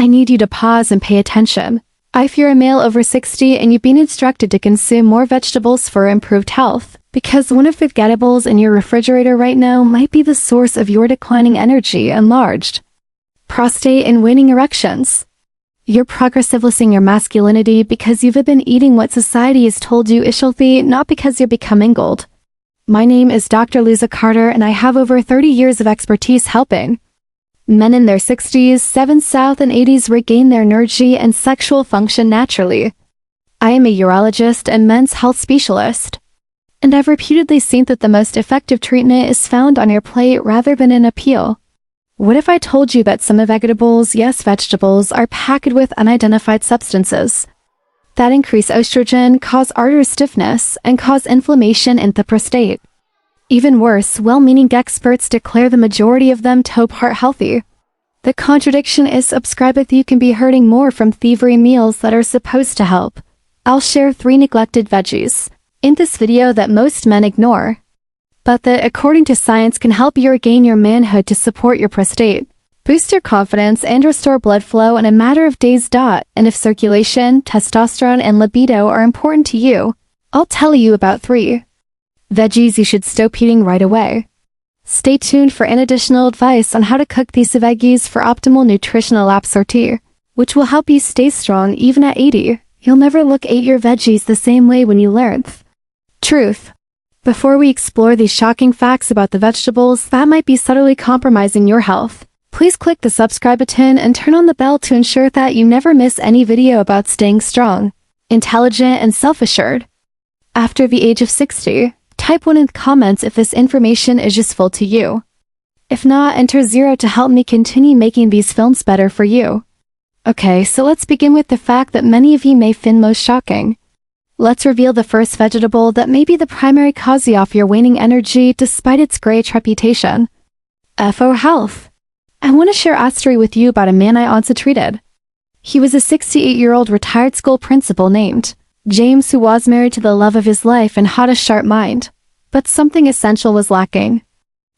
I need you to pause and pay attention. If you're a male over 60 and you've been instructed to consume more vegetables for improved health, because one of the vegetables in your refrigerator right now might be the source of your declining energy, enlarged prostate, and waning erections. You're progressively losing your masculinity because you've been eating what society has told you is healthy, not because you're becoming old. My name is Dr. Liza Carter, and I have over 30 years of expertise helping men in their 60s, 7 South, and 80s regain their energy and sexual function naturally. I am a urologist and men's health specialist, and I've repeatedly seen that the most effective treatment is found on your plate rather than in a pill. What if I told you that some vegetables, yes vegetables, are packed with unidentified substances that increase estrogen, cause artery stiffness, and cause inflammation in the prostate? Even worse, well-meaning experts declare the majority of them top heart healthy. The contradiction is subscribeth you can be hurting more from thievery meals that are supposed to help. I'll share 3 neglected veggies in this video that most men ignore, but that according to science can help you regain your manhood to support your prostate, boost your confidence, and restore blood flow in a matter of days. And if circulation, testosterone, and libido are important to you, I'll tell you about 3 veggies you should stop eating right away. Stay tuned for an additional advice on how to cook these veggies for optimal nutritional absorption, which will help you stay strong even at 80. You'll never look at your veggies the same way when you learn truth. Before we explore these shocking facts about the vegetables that might be subtly compromising your health, please click the subscribe button and turn on the bell to ensure that you never miss any video about staying strong, intelligent, and self-assured. After the age of 60, type 1 in the comments if this information is useful to you. If not, enter 0 to help me continue making these films better for you. Okay, so let's begin with the fact that many of you may find most shocking. Let's reveal the first vegetable that may be the primary cause of your waning energy despite its great reputation. FO Health. I want to share a story with you about a man I once treated. He was a 68-year-old retired school principal named James who was married to the love of his life and had a sharp mind. But something essential was lacking.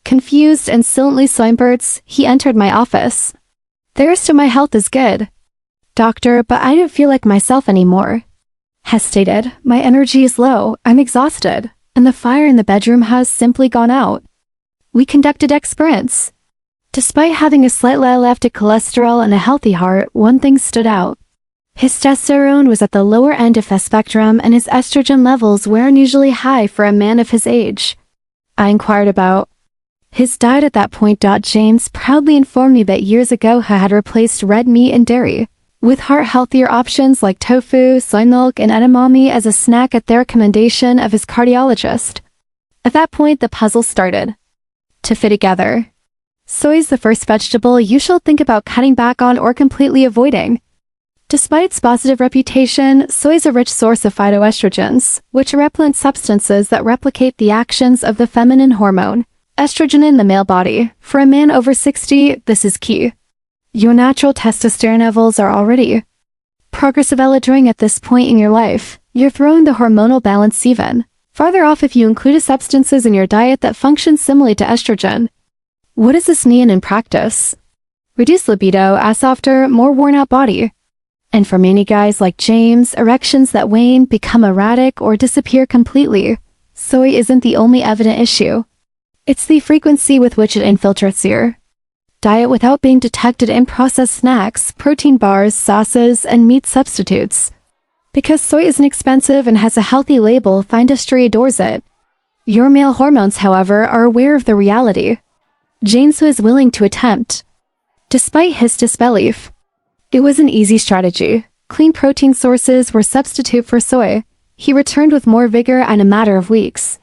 Confused and silently songbirds, he entered my office. "The rest of my health is good, doctor, but I don't feel like myself anymore." Hesitated, "My energy is low, I'm exhausted, and the fire in the bedroom has simply gone out." We conducted experiments. Despite having a slight left of cholesterol and a healthy heart, one thing stood out. His testosterone was at the lower end of the spectrum and his estrogen levels were unusually high for a man of his age. I inquired about his diet at that point. James proudly informed me that years ago he had replaced red meat and dairy with heart-healthier options like tofu, soy milk, and edamame as a snack at the recommendation of his cardiologist. At that point, the puzzle started to fit together. Soy is the first vegetable you should think about cutting back on or completely avoiding. Despite its positive reputation, soy is a rich source of phytoestrogens, which are repellent substances that replicate the actions of the feminine hormone, estrogen in the male body. For a man over 60, this is key. Your natural testosterone levels are already progressively dropping at this point in your life. You're throwing the hormonal balance even farther off if you include substances in your diet that function similarly to estrogen. What does this mean in practice? Reduce libido, a softer, more worn-out body. And for many guys like James, erections that wane, become erratic, or disappear completely. Soy isn't the only evident issue. It's the frequency with which it infiltrates your diet without being detected in processed snacks, protein bars, sauces, and meat substitutes. Because soy isn't expensive and has a healthy label, the industry adores it. Your male hormones, however, are aware of the reality. James was willing to attempt. Despite his disbelief, it was an easy strategy. Clean protein sources were substitute for soy. He returned with more vigor in a matter of weeks.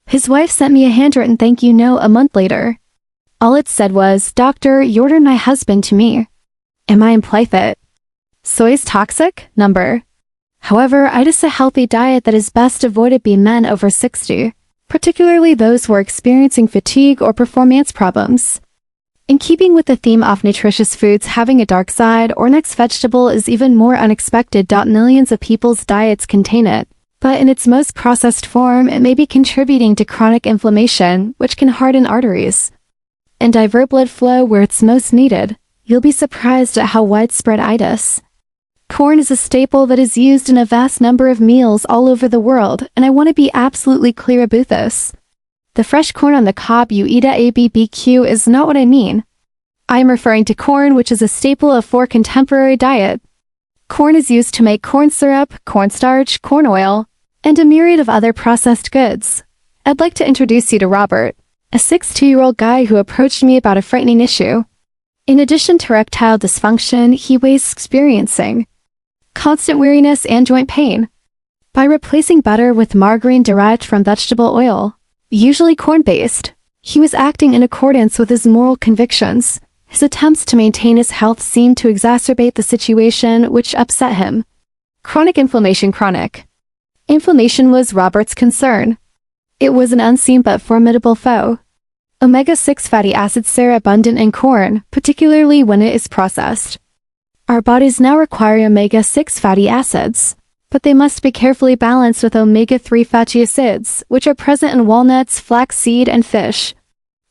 His wife sent me a handwritten thank you note a month later. All it said was, "Doctor, you ordered my husband to me. Am I imply fit? Soy's toxic? Number. However, it is a healthy diet that is best avoided by men over 60, particularly those who are experiencing fatigue or performance problems. In keeping with the theme of nutritious foods having a dark side, our next vegetable is even more unexpected. Millions of people's diets contain it, but in its most processed form, it may be contributing to chronic inflammation, which can harden arteries and divert blood flow where it's most needed. You'll be surprised at how widespread it is. Corn is a staple that is used in a vast number of meals all over the world, and I want to be absolutely clear about this. The fresh corn on the cob you eat at a BBQ is not what I mean. I am referring to corn, which is a staple of our contemporary diet. Corn is used to make corn syrup, cornstarch, corn oil, and a myriad of other processed goods. I'd like to introduce you to Robert, a 62-year-old guy who approached me about a frightening issue. In addition to erectile dysfunction, he was experiencing constant weariness and joint pain. By replacing butter with margarine derived from vegetable oil, usually corn-based, he was acting in accordance with his moral convictions. His attempts to maintain his health seemed to exacerbate the situation, which upset him. Chronic inflammation. Chronic inflammation was Robert's concern. It was an unseen but formidable foe. Omega-6 fatty acids are abundant in corn, particularly when it is processed. Our bodies now require omega-6 fatty acids, but they must be carefully balanced with omega-3 fatty acids, which are present in walnuts, flaxseed, and fish.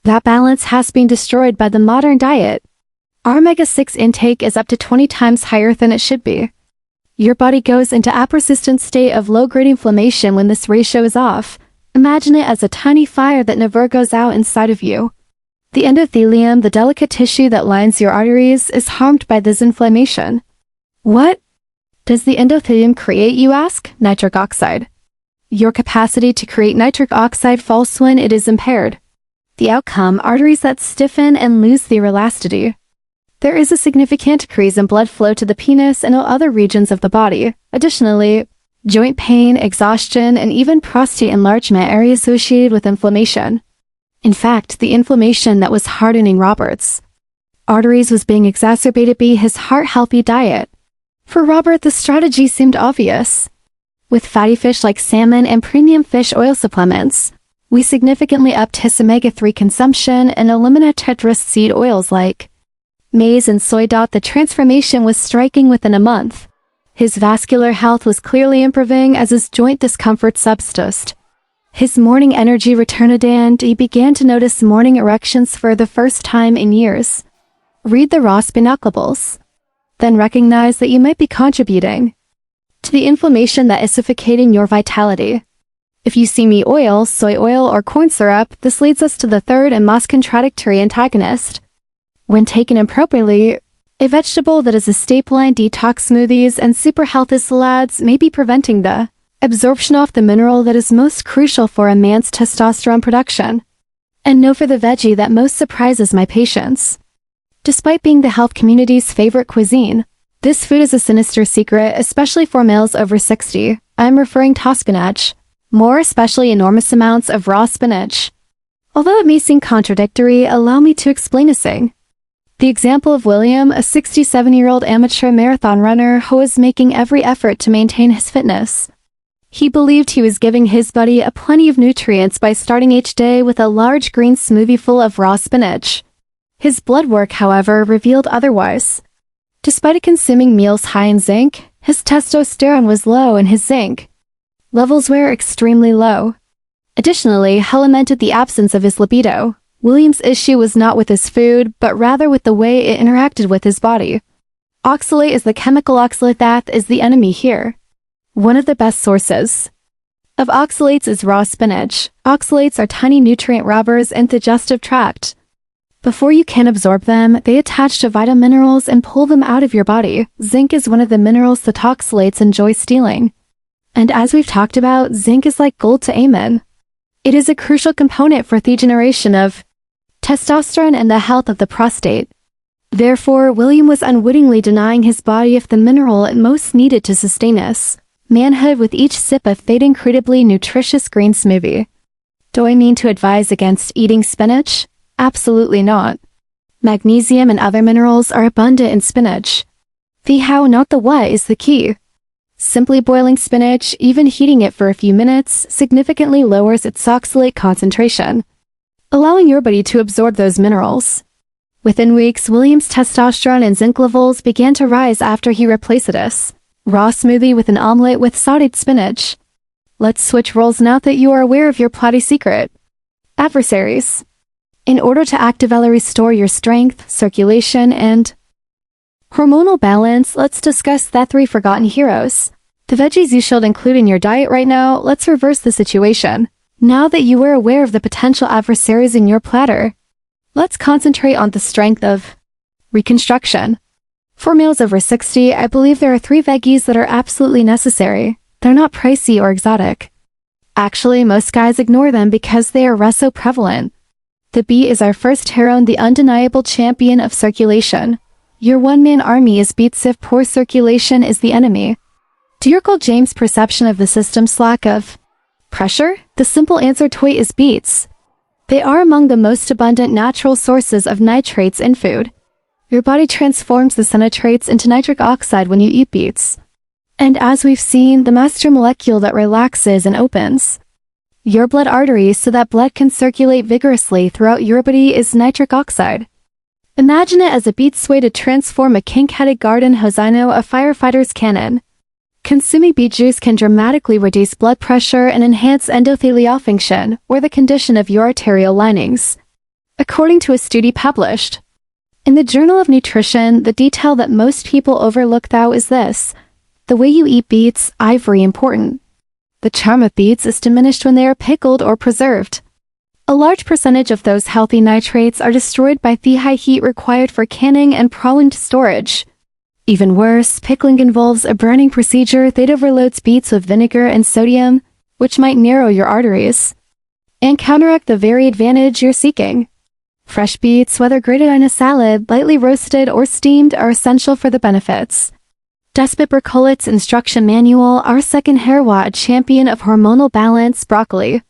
That balance has been destroyed by the modern diet. Our omega-6 intake is up to 20 times higher than it should be. Your body goes into a persistent state of low-grade inflammation when this ratio is off. Imagine it as a tiny fire that never goes out inside of you. The endothelium, the delicate tissue that lines your arteries, is harmed by this inflammation. What does the endothelium create, you ask? Nitric oxide. Your capacity to create nitric oxide falls when it is impaired. The outcome, arteries that stiffen and lose their elasticity. There is a significant decrease in blood flow to the penis and other regions of the body. Additionally, joint pain, exhaustion, and even prostate enlargement are associated with inflammation. In fact, the inflammation that was hardening Robert's arteries was being exacerbated by his heart-healthy diet. For Robert, the strategy seemed obvious. With fatty fish like salmon and premium fish oil supplements, we significantly upped his omega-3 consumption and eliminated seed oils like maize and soy. The transformation was striking within a month. His vascular health was clearly improving as his joint discomfort subsided. His morning energy returned and he began to notice morning erections for the first time in years. Read the raw spinacles. Then recognize that you might be contributing to the inflammation that is suffocating your vitality. If you see meat oil, soy oil, or corn syrup, this leads us to the third and most contradictory antagonist. When taken appropriately, a vegetable that is a staple in detox smoothies and super healthy salads may be preventing the absorption of the mineral that is most crucial for a man's testosterone production. And know for the veggie that most surprises my patients. Despite being the health community's favorite cuisine, this food is a sinister secret, especially for males over 60. I'm referring to spinach, more especially enormous amounts of raw spinach. Although it may seem contradictory, allow me to explain a thing. The example of William, a 67-year-old amateur marathon runner who was making every effort to maintain his fitness. He believed he was giving his body a plenty of nutrients by starting each day with a large green smoothie full of raw spinach. His blood work, however, revealed otherwise. Despite consuming meals high in zinc, his testosterone was low and his zinc levels were extremely low. Additionally, he lamented the absence of his libido. William's issue was not with his food, but rather with the way it interacted with his body. Oxalate is the chemical oxalate that is the enemy here. One of the best sources of oxalates is raw spinach. Oxalates are tiny nutrient robbers in the digestive tract. Before you can absorb them, they attach to vital minerals and pull them out of your body. Zinc is one of the minerals that oxalates enjoy stealing. And as we've talked about, zinc is like gold to Amen. It is a crucial component for the generation of testosterone and the health of the prostate. Therefore, William was unwittingly denying his body of the mineral it most needed to sustain his manhood with each sip of that incredibly nutritious green smoothie. Do I mean to advise against eating spinach? Absolutely not. Magnesium and other minerals are abundant in spinach. The how, not the what, is the key. Simply boiling spinach, even heating it for a few minutes, significantly lowers its oxalate concentration, allowing your body to absorb those minerals. Within weeks, William's testosterone and zinc levels began to rise after he replaced this raw smoothie with an omelet with sauteed spinach. Let's switch roles now that you are aware of your plotty secret. Adversaries. In order to actively restore your strength, circulation, and Hormonal balance, let's discuss the 3 forgotten heroes. The veggies you should include in your diet right now. Let's reverse the situation. Now that you are aware of the potential adversaries in your platter, let's concentrate on the strength of reconstruction. For males over 60, I believe there are 3 veggies that are absolutely necessary. They're not pricey or exotic. Actually, most guys ignore them because they are less so prevalent. The beet is our first hero, the undeniable champion of circulation. Your one-man army is beets if poor circulation is the enemy. To your Uncle James' perception of the system's lack of pressure, the simple answer to it is beets. They are among the most abundant natural sources of nitrates in food. Your body transforms the nitrates into nitric oxide when you eat beets. And as we've seen, the master molecule that relaxes and opens your blood arteries so that blood can circulate vigorously throughout your body is nitric oxide. Imagine it as a beet's way to transform a kink-headed garden hosino a firefighter's cannon. Consuming beet juice can dramatically reduce blood pressure and enhance endothelial function, or the condition of your arterial linings. According to a study published in the Journal of Nutrition, the detail that most people overlook though is this: the way you eat beets is very important. The charm of beets is diminished when they are pickled or preserved. A large percentage of those healthy nitrates are destroyed by the high heat required for canning and prolonged storage. Even worse, pickling involves a burning procedure that overloads beets with vinegar and sodium, which might narrow your arteries and counteract the very advantage you're seeking. Fresh beets, whether grated on a salad, lightly roasted, or steamed, are essential for the benefits. Despot Berkolit's instruction manual, our second hero, a champion of hormonal balance, broccoli.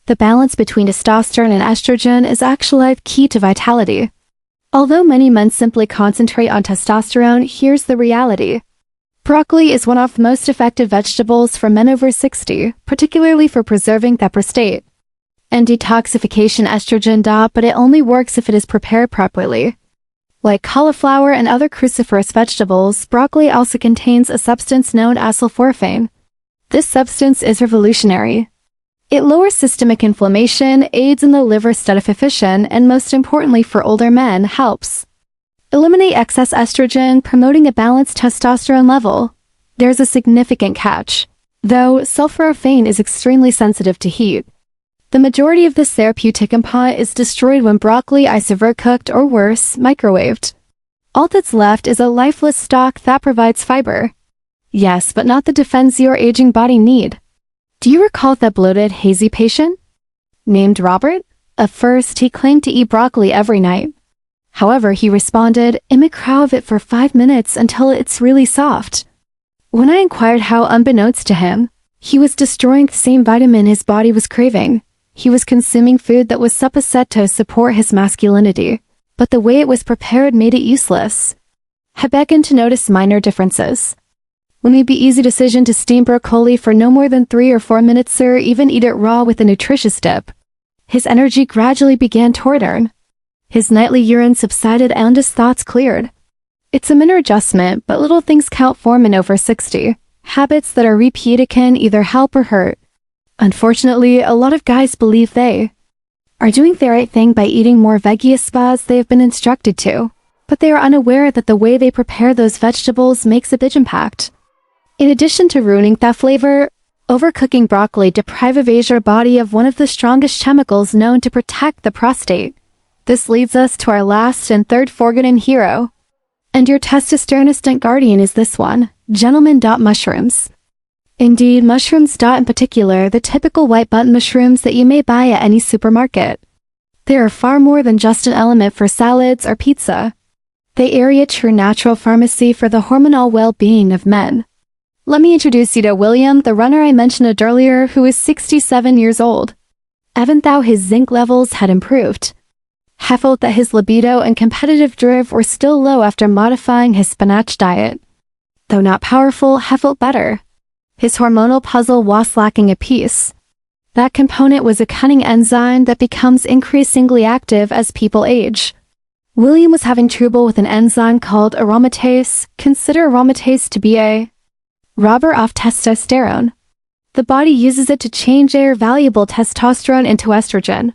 The balance between testosterone and estrogen is actually key to vitality. Although many men simply concentrate on testosterone, here's the reality. Broccoli is one of the most effective vegetables for men over 60, particularly for preserving the prostate and detoxification estrogen, but it only works if it is prepared properly. Like cauliflower and other cruciferous vegetables, broccoli also contains a substance known as sulforaphane. This substance is revolutionary. It lowers systemic inflammation, aids in the liver statification, and most importantly for older men, helps eliminate excess estrogen, promoting a balanced testosterone level. There's a significant catch, though sulforaphane is extremely sensitive to heat. The majority of this therapeutic compound is destroyed when broccoli is overcooked or worse, microwaved. All that's left is a lifeless stalk that provides fiber. Yes, but not the defense your aging body need. Do you recall that bloated, hazy patient named Robert? At first, he claimed to eat broccoli every night. However, he responded, "I'm a crow of it for 5 minutes until it's really soft." When I inquired how, unbeknownst to him, he was destroying the same vitamin his body was craving. He was consuming food that was supposed to support his masculinity, but the way it was prepared made it useless. I began to notice minor differences. When it would be easy decision to steam broccoli for no more than 3 or 4 minutes or even eat it raw with a nutritious dip, his energy gradually began to return. His nightly urine subsided and his thoughts cleared. It's a minor adjustment, but little things count for men over 60. Habits that are repeated can either help or hurt. Unfortunately, a lot of guys believe they are doing the right thing by eating more veggies as they have been instructed to, but they are unaware that the way they prepare those vegetables makes a big impact. In addition to ruining that flavor, overcooking broccoli deprives your body of one of the strongest chemicals known to protect the prostate. This leads us to our last and third forgotten hero. And your testosterone guardian is this one, gentlemen. Mushrooms. Indeed, mushrooms. In particular, the typical white button mushrooms that you may buy at any supermarket. They are far more than just an element for salads or pizza. They are a true natural pharmacy for the hormonal well-being of men. Let me introduce you to William, the runner I mentioned earlier, who is 67 years old. Even though his zinc levels had improved, he felt that his libido and competitive drive were still low after modifying his spinach diet. Though not powerful, he felt better. His hormonal puzzle was lacking a piece. That component was a cunning enzyme that becomes increasingly active as people age. William was having trouble with an enzyme called aromatase. Consider aromatase to be a robber of testosterone. The body uses it to change their valuable testosterone into estrogen.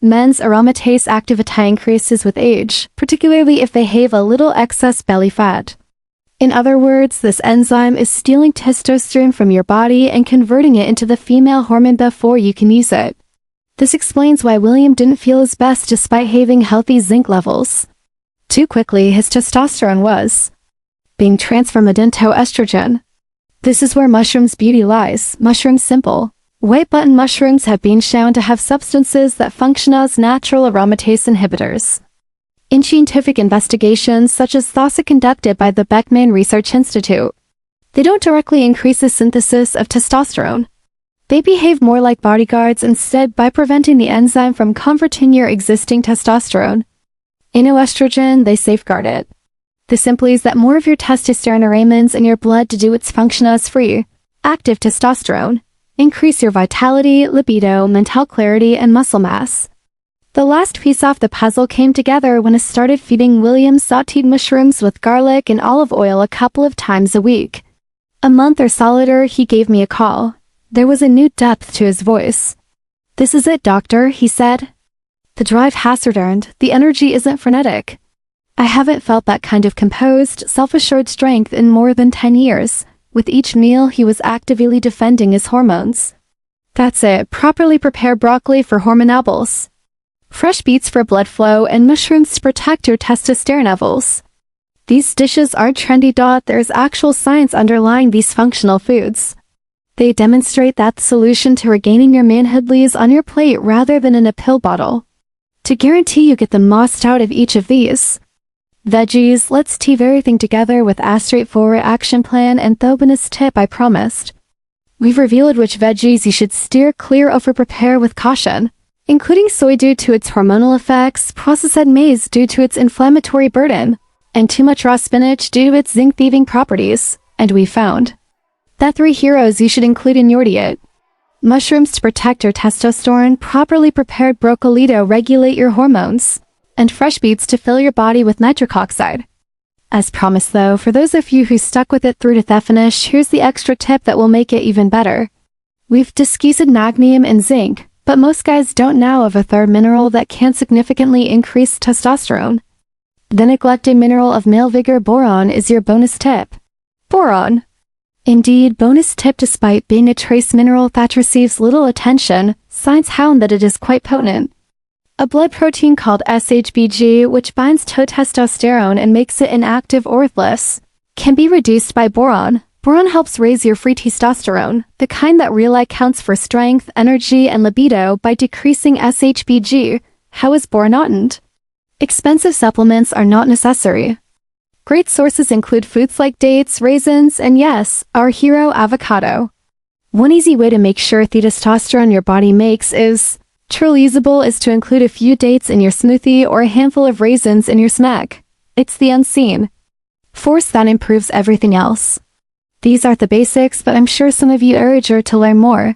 Men's aromatase activity increases with age, particularly if they have a little excess belly fat. In other words, this enzyme is stealing testosterone from your body and converting it into the female hormone before you can use it. This explains why William didn't feel his best despite having healthy zinc levels. Too quickly, his testosterone was being transformed into estrogen. This is where mushrooms' beauty lies. Mushrooms simple. White button mushrooms have been shown to have substances that function as natural aromatase inhibitors. In scientific investigations such as those conducted by the Beckman Research Institute, they don't directly increase the synthesis of testosterone. They behave more like bodyguards instead by preventing the enzyme from converting your existing testosterone into estrogen. They safeguard it. This implies that more of your testosterone remains in your blood to do its function as free, active testosterone. Increase your vitality, libido, mental clarity, and muscle mass. The last piece of the puzzle came together when I started feeding William sauteed mushrooms with garlic and olive oil a couple of times a week. A month or so later, he gave me a call. There was a new depth to his voice. "This is it, doctor," he said. "The drive has returned. The energy isn't frenetic. I haven't felt that kind of composed, self-assured strength in more than 10 years. With each meal, he was actively defending his hormones. That's it. Properly prepare broccoli for hormonables, fresh beets for blood flow, and mushrooms to protect your testosterone levels. These dishes aren't trendy. There's actual science underlying these functional foods. They demonstrate that the solution to regaining your manhood lies on your plate rather than in a pill bottle. To guarantee you get the most out of each of these veggies, let's tease everything together with a straightforward action plan and the bonus tip I promised. We've revealed which veggies you should steer clear of or prepare with caution, including soy due to its hormonal effects, processed maize due to its inflammatory burden, and too much raw spinach due to its zinc-thieving properties. And we found that 3 heroes you should include in your diet. Mushrooms to protect your testosterone, properly prepared broccoli to regulate your hormones, and fresh beets to fill your body with nitric oxide. As promised though, for those of you who stuck with it through to the finish, here's the extra tip that will make it even better. We've discussed magnesium and zinc, but most guys don't know of a third mineral that can significantly increase testosterone. The neglected mineral of male vigor, boron, is your bonus tip. Boron. Indeed, bonus tip. Despite being a trace mineral that receives little attention, science found that it is quite potent. A blood protein called SHBG, which binds to testosterone and makes it inactive or worthless, can be reduced by boron. Boron helps raise your free testosterone, the kind that really counts for strength, energy, and libido, by decreasing SHBG. How is boron obtained? Expensive supplements are not necessary. Great sources include foods like dates, raisins, and yes, our hero, avocado. One easy way to make sure the testosterone your body makes is truly usable is to include a few dates in your smoothie or a handful of raisins in your snack. It's the unseen force that improves everything else. These are the basics, but I'm sure some of you urge her to learn more.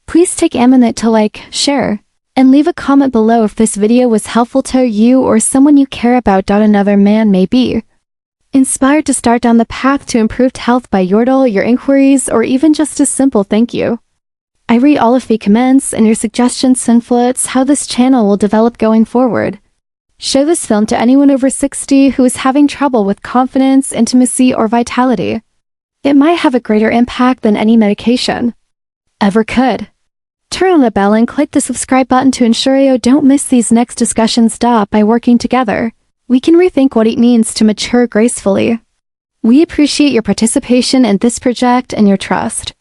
Please take a minute to like, share, and leave a comment below if this video was helpful to you or someone you care about. Another man may be inspired to start down the path to improved health by your inquiries, or even just a simple thank you. I read all of the comments, and your suggestions influence how this channel will develop going forward. Show this film to anyone over 60 who is having trouble with confidence, intimacy, or vitality. It might have a greater impact than any medication ever could. Turn on the bell and click the subscribe button to ensure you don't miss these next discussions. By working together, we can rethink what it means to mature gracefully. We appreciate your participation in this project and your trust.